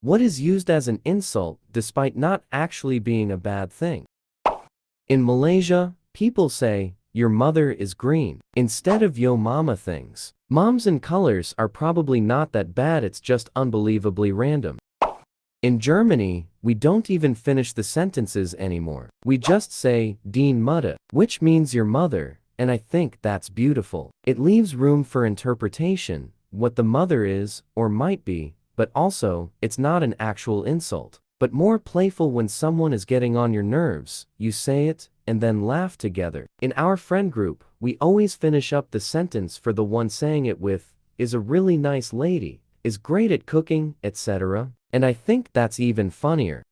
What is used as an insult despite not actually being a bad thing? In Malaysia, people say, "Your mother is green," instead of "yo mama" things. Moms and colors are probably not that bad, it's just unbelievably random. In Germany, we don't even finish the sentences anymore. We just say, "Dein Mutter," which means your mother, and I think that's beautiful. It leaves room for interpretation, what the mother is, or might be, but also, it's not an actual insult. But more playful when someone is getting on your nerves, you say it, and then laugh together. In our friend group, we always finish up the sentence for the one saying it with, "is a really nice lady, is great at cooking," etc. And I think that's even funnier.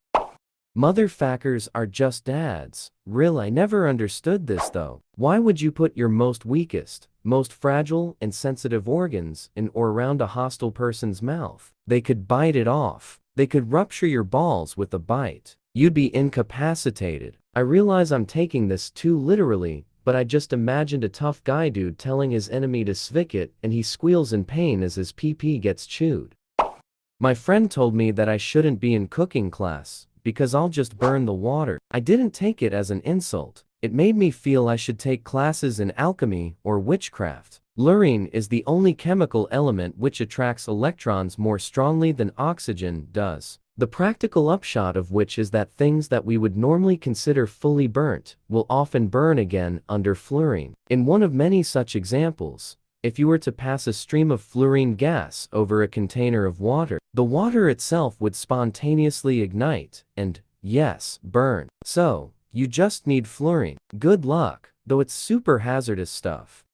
Motherfuckers are just dads. Real, I never understood this though. Why would you put your most weakest, most fragile and sensitive organs in or around a hostile person's mouth? They could bite it off. They could rupture your balls with a bite. You'd be incapacitated. I realize I'm taking this too literally, but I just imagined a tough guy dude telling his enemy to svik it and he squeals in pain as his pee-pee gets chewed. My friend told me that I shouldn't be in cooking class, because I'll just burn the water. I didn't take it as an insult. It made me feel I should take classes in alchemy or witchcraft. Fluorine is the only chemical element which attracts electrons more strongly than oxygen does. The practical upshot of which is that things that we would normally consider fully burnt will often burn again under fluorine. In one of many such examples, if you were to pass a stream of fluorine gas over a container of water, the water itself would spontaneously ignite and, yes, burn. So, you just need fluorine. Good luck, though it's super hazardous stuff.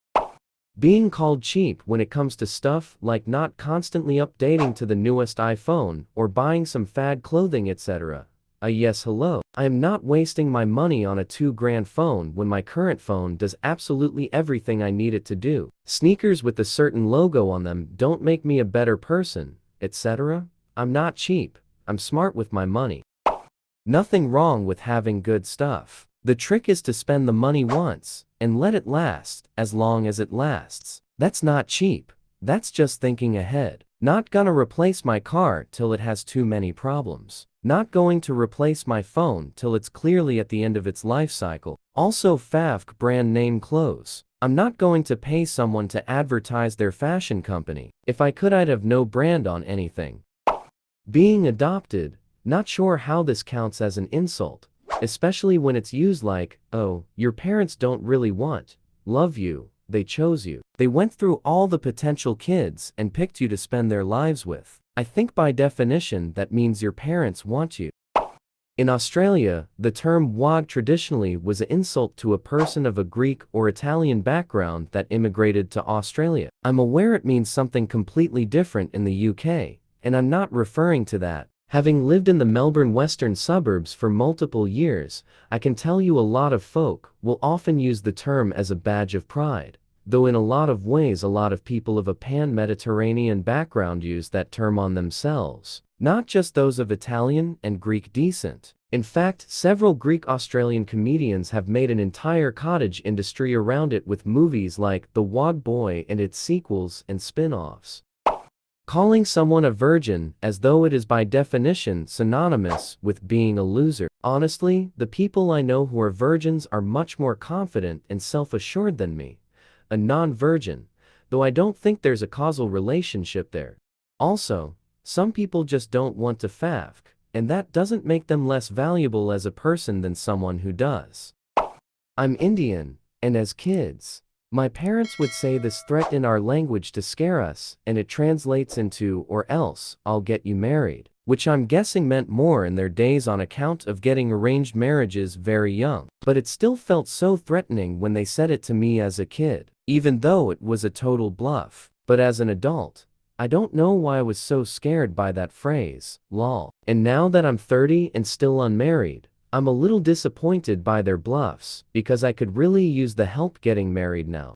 Being called cheap when it comes to stuff like not constantly updating to the newest iPhone or buying some fad clothing, etc. Yes, hello. I am not wasting my money on a $2,000 phone when my current phone does absolutely everything I need it to do. Sneakers with a certain logo on them don't make me a better person, etc. I'm not cheap. I'm smart with my money. Nothing wrong with having good stuff. The trick is to spend the money once and let it last as long as it lasts. That's not cheap. That's just thinking ahead. Not gonna replace my car till it has too many problems. Not going to replace my phone till it's clearly at the end of its life cycle. Also FAVC brand name clothes. I'm not going to pay someone to advertise their fashion company. If I could, I'd have no brand on anything. Being adopted. Not sure how this counts as an insult, especially when it's used like, "Oh, your parents don't really love you, they chose you. They went through all the potential kids and picked you to spend their lives with." I think by definition that means your parents want you. In Australia, the term wog traditionally was an insult to a person of a Greek or Italian background that immigrated to Australia. I'm aware it means something completely different in the UK, and I'm not referring to that. Having lived in the Melbourne western suburbs for multiple years, I can tell you a lot of folk will often use the term as a badge of pride, though in a lot of ways a lot of people of a pan-Mediterranean background use that term on themselves, not just those of Italian and Greek descent. In fact, several Greek-Australian comedians have made an entire cottage industry around it with movies like The Wog Boy and its sequels and spin-offs. Calling someone a virgin as though it is by definition synonymous with being a loser. Honestly, the people I know who are virgins are much more confident and self-assured than me, a non-virgin, though I don't think there's a causal relationship there. Also, some people just don't want to FAVC, and that doesn't make them less valuable as a person than someone who does. I'm Indian, and as kids, my parents would say this threat in our language to scare us, and it translates into, "or else, I'll get you married," which I'm guessing meant more in their days on account of getting arranged marriages very young. But it still felt so threatening when they said it to me as a kid, even though it was a total bluff. But as an adult, I don't know why I was so scared by that phrase, lol. And now that I'm 30 and still unmarried, I'm a little disappointed by their bluffs, because I could really use the help getting married now.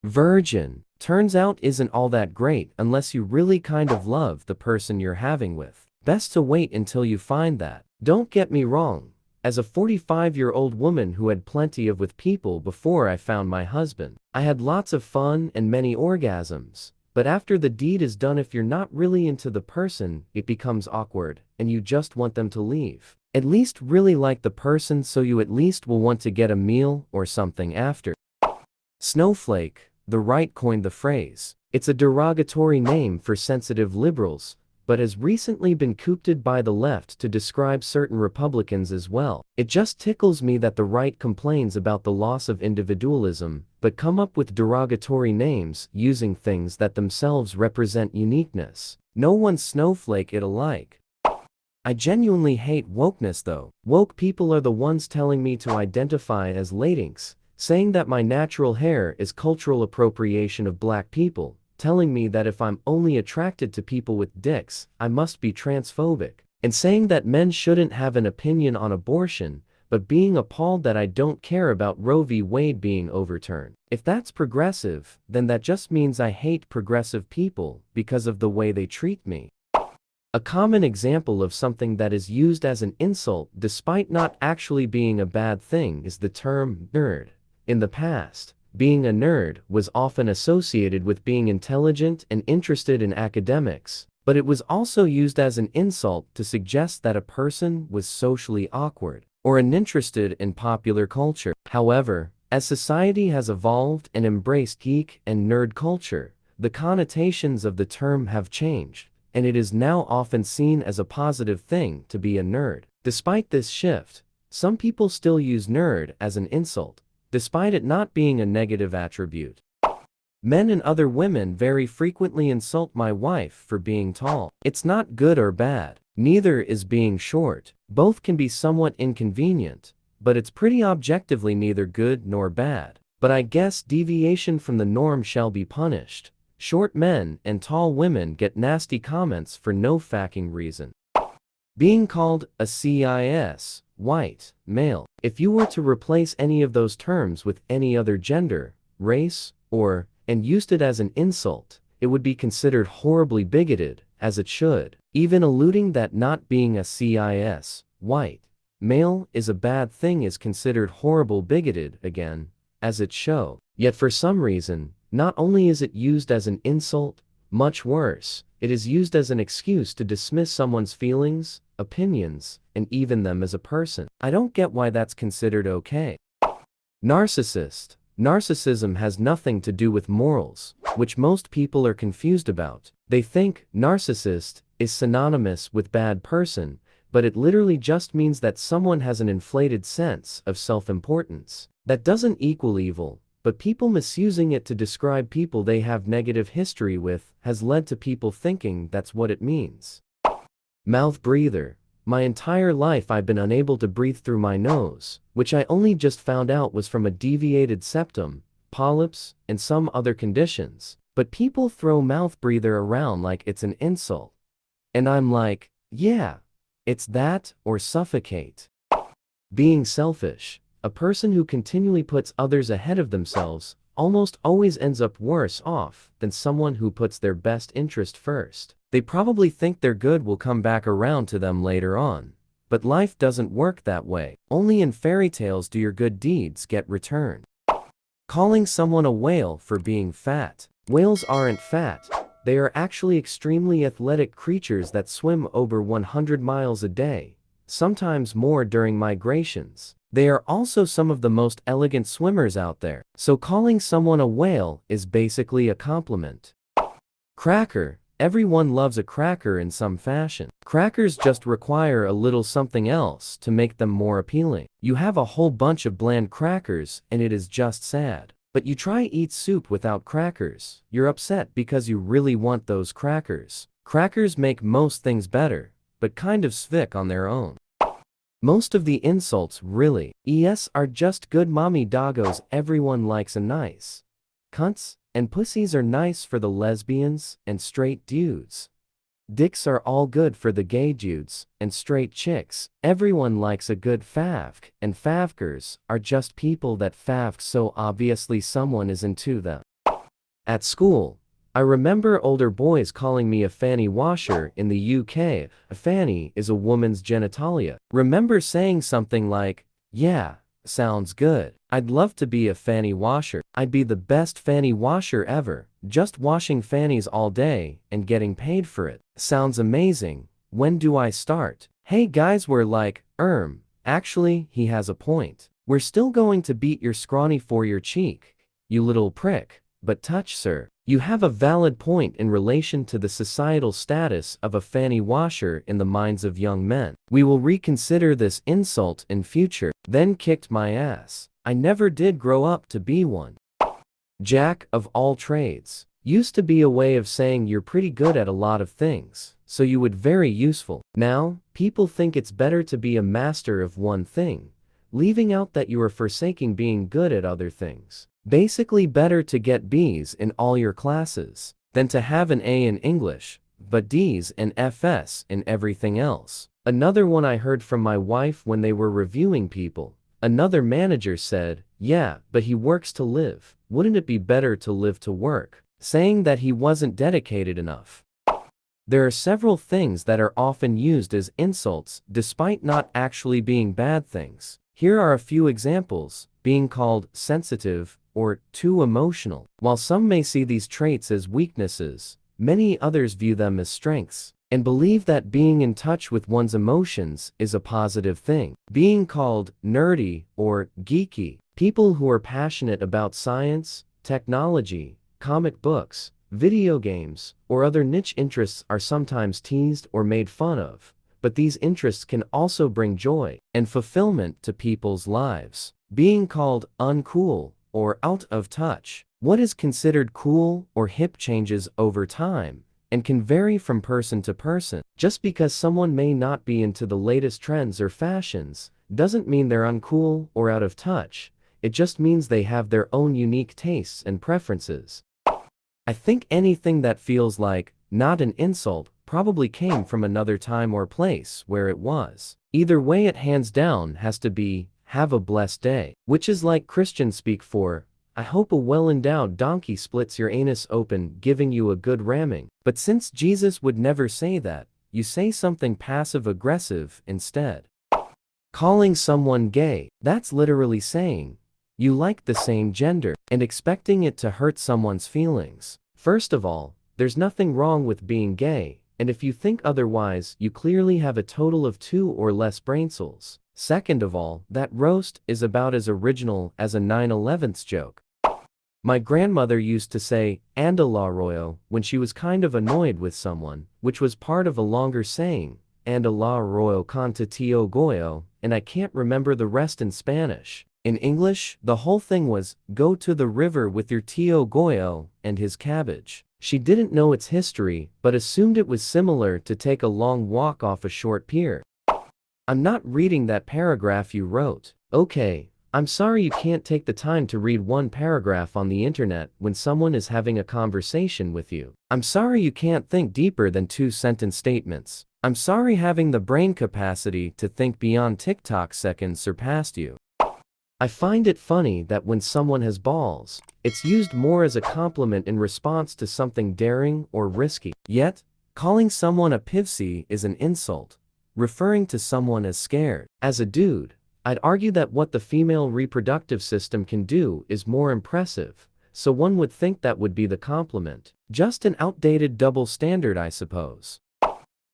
Virgin. Turns out isn't all that great unless you really kind of love the person you're having with. Best to wait until you find that. Don't get me wrong. As a 45-year-old woman who had plenty of with people before I found my husband, I had lots of fun and many orgasms. But after the deed is done, if you're not really into the person, it becomes awkward, and you just want them to leave. At least really like the person, so you at least will want to get a meal or something after. Snowflake, the right coined the phrase. It's a derogatory name for sensitive liberals, but has recently been coopted by the left to describe certain Republicans as well. It just tickles me that the right complains about the loss of individualism, but come up with derogatory names using things that themselves represent uniqueness. No one's snowflake it alike. I genuinely hate wokeness though. Woke people are the ones telling me to identify as Latinx, saying that my natural hair is cultural appropriation of black people, telling me that if I'm only attracted to people with dicks, I must be transphobic, and saying that men shouldn't have an opinion on abortion, but being appalled that I don't care about Roe v. Wade being overturned. If that's progressive, then that just means I hate progressive people because of the way they treat me. A common example of something that is used as an insult despite not actually being a bad thing is the term nerd. In the past, being a nerd was often associated with being intelligent and interested in academics, but it was also used as an insult to suggest that a person was socially awkward or uninterested in popular culture. However, as society has evolved and embraced geek and nerd culture, the connotations of the term have changed, and it is now often seen as a positive thing to be a nerd. Despite this shift, some people still use nerd as an insult, despite it not being a negative attribute. Men and other women very frequently insult my wife for being tall. It's not good or bad. Neither is being short. Both can be somewhat inconvenient, but it's pretty objectively neither good nor bad. But I guess deviation from the norm shall be punished. Short men and tall women get nasty comments for no fucking reason. Being called a cis, white, male. If you were to replace any of those terms with any other gender, race, and used it as an insult, it would be considered horribly bigoted, as it should. Even alluding that not being a cis, white, male is a bad thing is considered horrible bigoted again, as it should. Yet for some reason, not only is it used as an insult, much worse, it is used as an excuse to dismiss someone's feelings, opinions, and even them as a person. I don't get why that's considered okay. Narcissist. Narcissism has nothing to do with morals, which most people are confused about. They think narcissist is synonymous with bad person, but it literally just means that someone has an inflated sense of self-importance. That doesn't equal evil, but people misusing it to describe people they have negative history with has led to people thinking that's what it means. Mouth breather. My entire life I've been unable to breathe through my nose, which I only just found out was from a deviated septum, polyps, and some other conditions. But people throw mouth breather around like it's an insult. And I'm like, yeah, it's that or suffocate. Being selfish. A person who continually puts others ahead of themselves almost always ends up worse off than someone who puts their best interest first. They probably think their good will come back around to them later on. But life doesn't work that way. Only in fairy tales do your good deeds get returned. Calling someone a whale for being fat. Whales aren't fat. They are actually extremely athletic creatures that swim over 100 miles a day, sometimes more during migrations. They are also some of the most elegant swimmers out there. So calling someone a whale is basically a compliment. Cracker. Everyone loves a cracker in some fashion. Crackers just require a little something else to make them more appealing. You have a whole bunch of bland crackers and it is just sad. But you try eat soup without crackers. You're upset because you really want those crackers. Crackers make most things better, but kind of svick on their own. Most of the insults really, are just good mommy doggos. Everyone likes a nice cunts, and pussies are nice for the lesbians and straight dudes. Dicks are all good for the gay dudes and straight chicks. Everyone likes a good favk, and favkers are just people that favk so obviously someone is into them. At school, I remember older boys calling me a fanny washer. In the UK, a fanny is a woman's genitalia. Remember saying something like, yeah, Sounds good. I'd love to be a fanny washer. I'd be the best fanny washer ever, just washing fannies all day and getting paid for it. Sounds amazing. When do I start? Hey guys, we're like, actually, he has a point. We're still going to beat your scrawny for your cheek, you little prick. But touch, sir. You have a valid point in relation to the societal status of a fanny washer in the minds of young men. We will reconsider this insult in future. Then kicked my ass. I never did grow up to be one. Jack of all trades. Used to be a way of saying you're pretty good at a lot of things, so you would very useful. Now, people think it's better to be a master of one thing, leaving out that you are forsaking being good at other things. Basically better to get B's in all your classes than to have an A in English, but D's and F's in everything else. Another one I heard from my wife when they were reviewing people. Another manager said, "Yeah, but he works to live. Wouldn't it be better to live to work?" Saying that he wasn't dedicated enough. There are several things that are often used as insults despite not actually being bad things. Here are a few examples: being called sensitive or too emotional. While some may see these traits as weaknesses, many others view them as strengths and believe that being in touch with one's emotions is a positive thing. Being called nerdy or geeky. People who are passionate about science, technology, comic books, video games, or other niche interests are sometimes teased or made fun of, but these interests can also bring joy and fulfillment to people's lives. Being called uncool or out of touch. What is considered cool or hip changes over time and can vary from person to person. Just because someone may not be into the latest trends or fashions doesn't mean they're uncool or out of touch. It just means they have their own unique tastes and preferences. I think anything that feels like not an insult probably came from another time or place where it was. Either way, it hands down has to be "have a blessed day," which is like Christian speak for "I hope a well-endowed donkey splits your anus open, giving you a good ramming." But since Jesus would never say that, you say something passive-aggressive instead. Calling someone gay. That's literally saying you like the same gender and expecting it to hurt someone's feelings. First of all, there's nothing wrong with being gay, and if you think otherwise, you clearly have a total of 2 or less brain cells. Second of all, that roast is about as original as a 9/11 joke. My grandmother used to say, "Anda la royo," when she was kind of annoyed with someone, which was part of a longer saying, "Anda la royo con tu tío Goyo," and I can't remember the rest in Spanish. In English, the whole thing was, "Go to the river with your tío Goyo and his cabbage." She didn't know its history, but assumed it was similar to take a long walk off a short pier. I'm not reading that paragraph you wrote. Okay, I'm sorry you can't take the time to read one paragraph on the internet when someone is having a conversation with you. I'm sorry you can't think deeper than 2-sentence statements. I'm sorry having the brain capacity to think beyond TikTok seconds surpassed you. I find it funny that when someone has balls, it's used more as a compliment in response to something daring or risky. Yet, calling someone a pivsy is an insult, referring to someone as scared. As a dude, I'd argue that what the female reproductive system can do is more impressive, so one would think that would be the compliment. Just an outdated double standard, I suppose.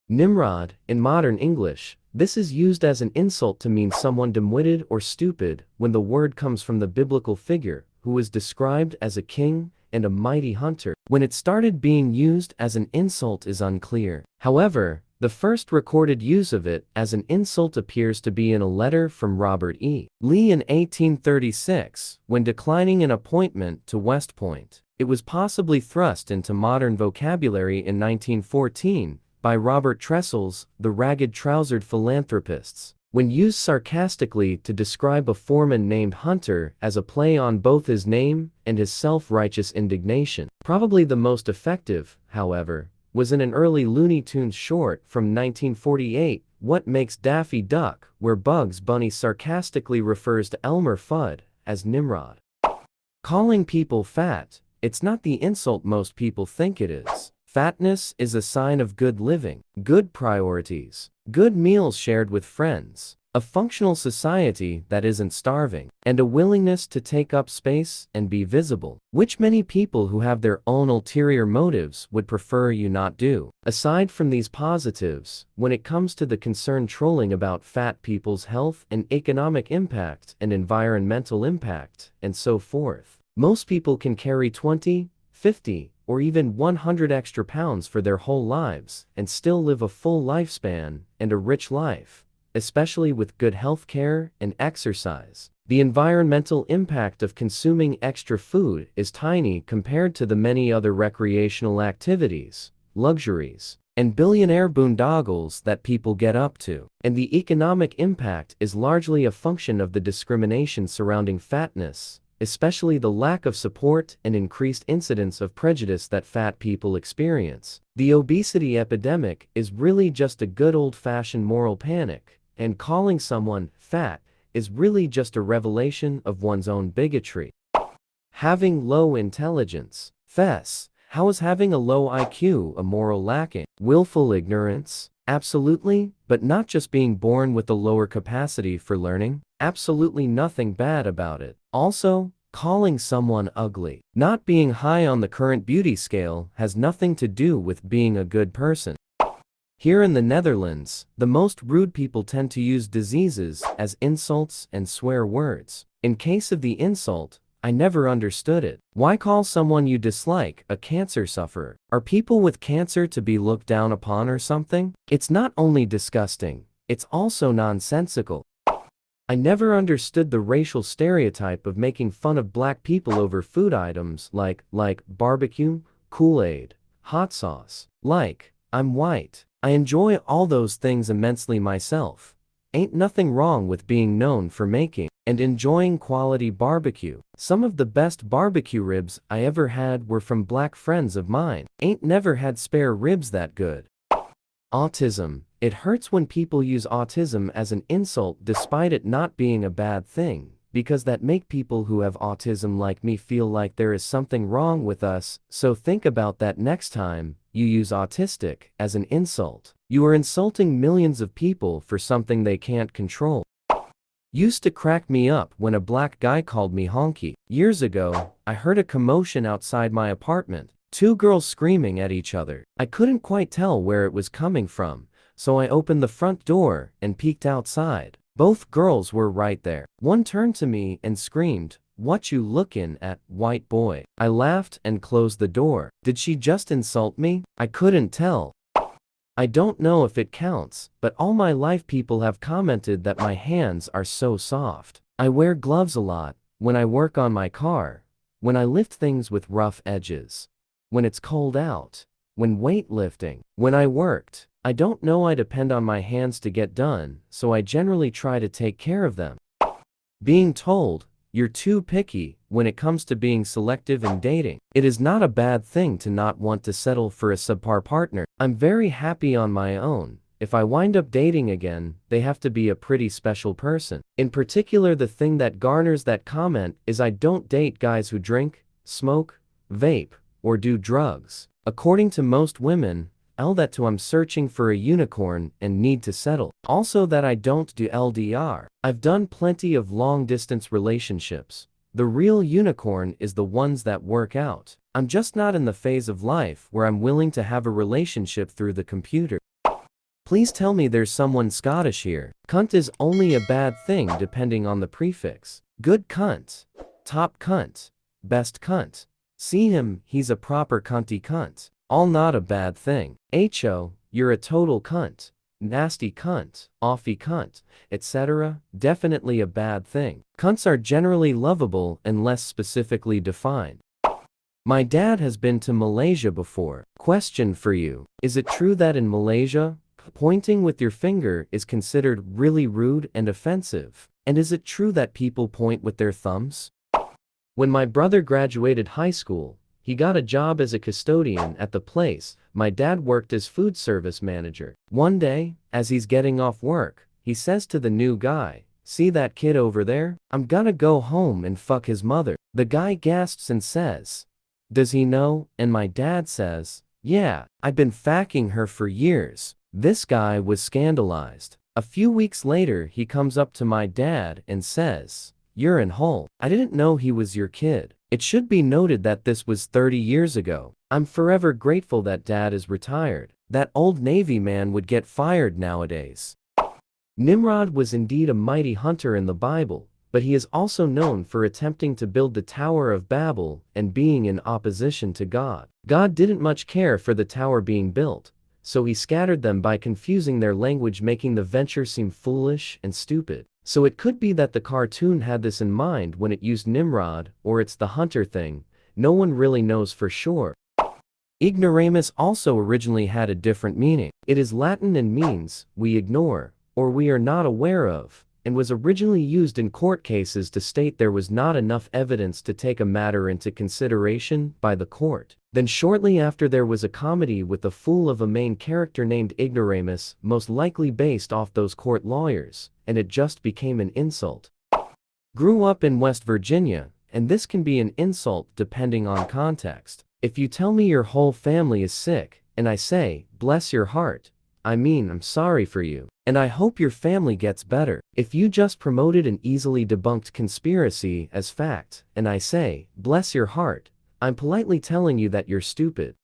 Nimrod, in modern English, this is used as an insult to mean someone dim-witted or stupid when the word comes from the biblical figure who was described as a king and a mighty hunter. When it started being used as an insult is unclear. However, the first recorded use of it as an insult appears to be in a letter from Robert E. Lee in 1836, when declining an appointment to West Point. It was possibly thrust into modern vocabulary in 1914 by Robert Tressels, the ragged-trousered philanthropists, when used sarcastically to describe a foreman named Hunter as a play on both his name and his self-righteous indignation. Probably the most effective, however, was in an early Looney Tunes short from 1948, What Makes Daffy Duck, where Bugs Bunny sarcastically refers to Elmer Fudd as Nimrod. Calling people fat, it's not the insult most people think it is. Fatness is a sign of good living, good priorities, good meals shared with friends, A functional society that isn't starving, and a willingness to take up space and be visible, which many people who have their own ulterior motives would prefer you not do. Aside from these positives, when it comes to the concern trolling about fat people's health and economic impact and environmental impact, and so forth, most people can carry 20, 50, or even 100 extra pounds for their whole lives and still live a full lifespan and a rich life, especially with good health care and exercise. The environmental impact of consuming extra food is tiny compared to the many other recreational activities, luxuries, and billionaire boondoggles that people get up to. And the economic impact is largely a function of the discrimination surrounding fatness, especially the lack of support and increased incidence of prejudice that fat people experience. The obesity epidemic is really just a good old-fashioned moral panic, and calling someone fat is really just a revelation of one's own bigotry. Having low intelligence. Fess. How is having a low IQ a moral lacking? Willful ignorance? Absolutely, but not just being born with a lower capacity for learning. Absolutely nothing bad about it. Also, calling someone ugly. Not being high on the current beauty scale has nothing to do with being a good person. Here in the Netherlands, the most rude people tend to use diseases as insults and swear words. In case of the insult, I never understood it. Why call someone you dislike a cancer sufferer? Are people with cancer to be looked down upon or something? It's not only disgusting, it's also nonsensical. I never understood the racial stereotype of making fun of black people over food items like barbecue, Kool-Aid, hot sauce. I'm white. I enjoy all those things immensely myself. Ain't nothing wrong with being known for making and enjoying quality barbecue. Some of the best barbecue ribs I ever had were from black friends of mine. Ain't never had spare ribs that good. Autism. It hurts when people use autism as an insult despite it not being a bad thing, because that make people who have autism like me feel like there is something wrong with us, so think about that next time you use autistic as an insult. You are insulting millions of people for something they can't control. Used to crack me up when a black guy called me honky. Years ago, I heard a commotion outside my apartment, 2 girls screaming at each other. I couldn't quite tell where it was coming from, so I opened the front door and peeked outside. Both girls were right there. One turned to me and screamed, "What you lookin' at, white boy?" I laughed and closed the door. Did she just insult me? I couldn't tell. I don't know if it counts, but all my life people have commented that my hands are so soft. I wear gloves a lot, when I work on my car, when I lift things with rough edges, when it's cold out, when weightlifting, when I worked. I don't know, I depend on my hands to get done, so I generally try to take care of them. Being told, "You're too picky," when it comes to being selective in dating. It is not a bad thing to not want to settle for a subpar partner. I'm very happy on my own. If I wind up dating again, they have to be a pretty special person. In particular, the thing that garners that comment is I don't date guys who drink, smoke, vape, or do drugs. According to most women, that too I'm searching for a unicorn and need to settle. Also that I don't do LDR. I've done plenty of long-distance relationships. The real unicorn is the ones that work out. I'm just not in the phase of life where I'm willing to have a relationship through the computer. Please tell me there's someone Scottish here. Cunt is only a bad thing depending on the prefix. Good cunt. Top cunt. Best cunt. See him, he's a proper cunty cunt. All not a bad thing. Ho, you're a total cunt. Nasty cunt, offy cunt, etc. Definitely a bad thing. Cunts are generally lovable unless specifically defined. My dad has been to Malaysia before. Question for you. Is it true that in Malaysia, pointing with your finger is considered really rude and offensive? And is it true that people point with their thumbs? When my brother graduated high school, he got a job as a custodian at the place my dad worked as food service manager. One day, as he's getting off work, he says to the new guy, "See that kid over there? I'm gonna go home and fuck his mother." The guy gasps and says, "Does he know?" And my dad says, "Yeah, I've been facking her for years." This guy was scandalized. A few weeks later he comes up to my dad and says, "You're in Hull. I didn't know he was your kid." It should be noted that this was 30 years ago. I'm forever grateful that dad is retired. That old Navy man would get fired nowadays. Nimrod was indeed a mighty hunter in the Bible, but he is also known for attempting to build the Tower of Babel and being in opposition to God. God didn't much care for the tower being built, so he scattered them by confusing their language, making the venture seem foolish and stupid. So it could be that the cartoon had this in mind when it used Nimrod, or it's the hunter thing. No one really knows for sure. Ignoramus also originally had a different meaning. It is Latin and means, we ignore, or we are not aware of, and was originally used in court cases to state there was not enough evidence to take a matter into consideration by the court. Then shortly after there was a comedy with a fool of a main character named Ignoramus, most likely based off those court lawyers, and it just became an insult. Grew up in West Virginia, and this can be an insult depending on context. If you tell me your whole family is sick, and I say, "Bless your heart," I mean I'm sorry for you, and I hope your family gets better. If you just promoted an easily debunked conspiracy as fact, and I say, "Bless your heart," I'm politely telling you that you're stupid.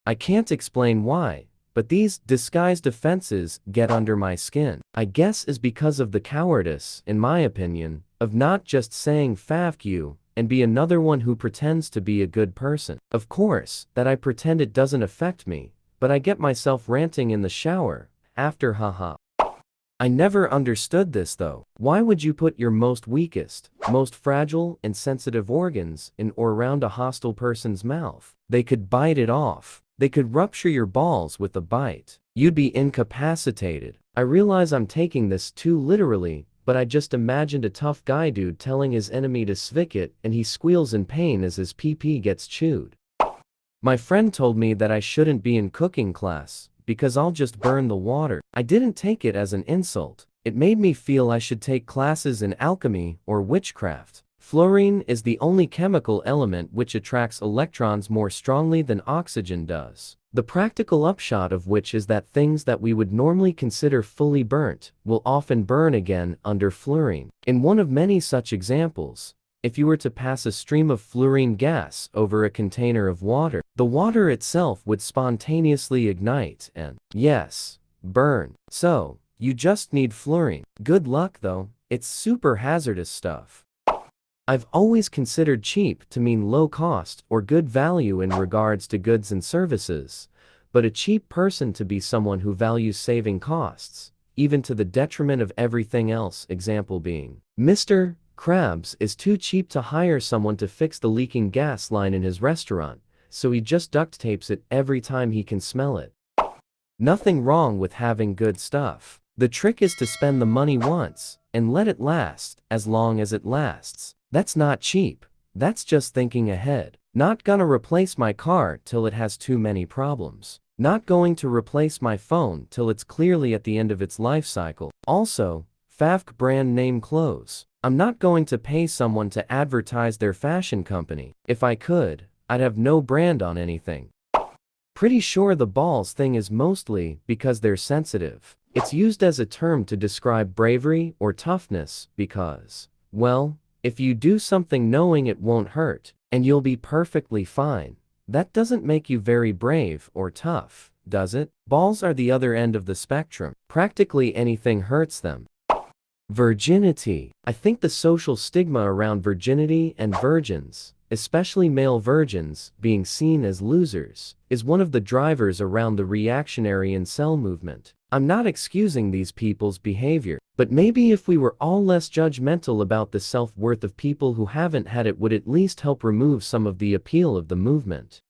I can't explain why, but these disguised offenses get under my skin. I guess is because of the cowardice, in my opinion, of not just saying "F you," and be another one who pretends to be a good person. Of course, that I pretend it doesn't affect me, but I get myself ranting in the shower, after haha. I never understood this though. Why would you put your most weakest, most fragile and sensitive organs in or around a hostile person's mouth? They could bite it off. They could rupture your balls with a bite. You'd be incapacitated. I realize I'm taking this too literally, but I just imagined a tough guy dude telling his enemy to svick it and he squeals in pain as his pee-pee gets chewed. My friend told me that I shouldn't be in cooking class, because I'll just burn the water. I didn't take it as an insult. It made me feel I should take classes in alchemy or witchcraft. Fluorine is the only chemical element which attracts electrons more strongly than oxygen does. The practical upshot of which is that things that we would normally consider fully burnt will often burn again under fluorine. In one of many such examples, if you were to pass a stream of fluorine gas over a container of water, the water itself would spontaneously ignite and, yes, burn. So, you just need fluorine. Good luck though, it's super hazardous stuff. I've always considered cheap to mean low cost or good value in regards to goods and services, but a cheap person to be someone who values saving costs, even to the detriment of everything else. Example being, Mr. Krabs is too cheap to hire someone to fix the leaking gas line in his restaurant, so he just duct tapes it every time he can smell it. Nothing wrong with having good stuff. The trick is to spend the money once, and let it last, as long as it lasts. That's not cheap. That's just thinking ahead. Not gonna replace my car till it has too many problems. Not going to replace my phone till it's clearly at the end of its life cycle. Also, FAFK brand name clothes. I'm not going to pay someone to advertise their fashion company. If I could, I'd have no brand on anything. Pretty sure the balls thing is mostly because they're sensitive. It's used as a term to describe bravery or toughness because, well, if you do something knowing it won't hurt, and you'll be perfectly fine, that doesn't make you very brave or tough, does it? Balls are the other end of the spectrum. Practically anything hurts them. Virginity. I think the social stigma around virginity and virgins, especially male virgins, being seen as losers, is one of the drivers around the reactionary incel movement. I'm not excusing these people's behavior, but maybe if we were all less judgmental about the self-worth of people who haven't had it would at least help remove some of the appeal of the movement.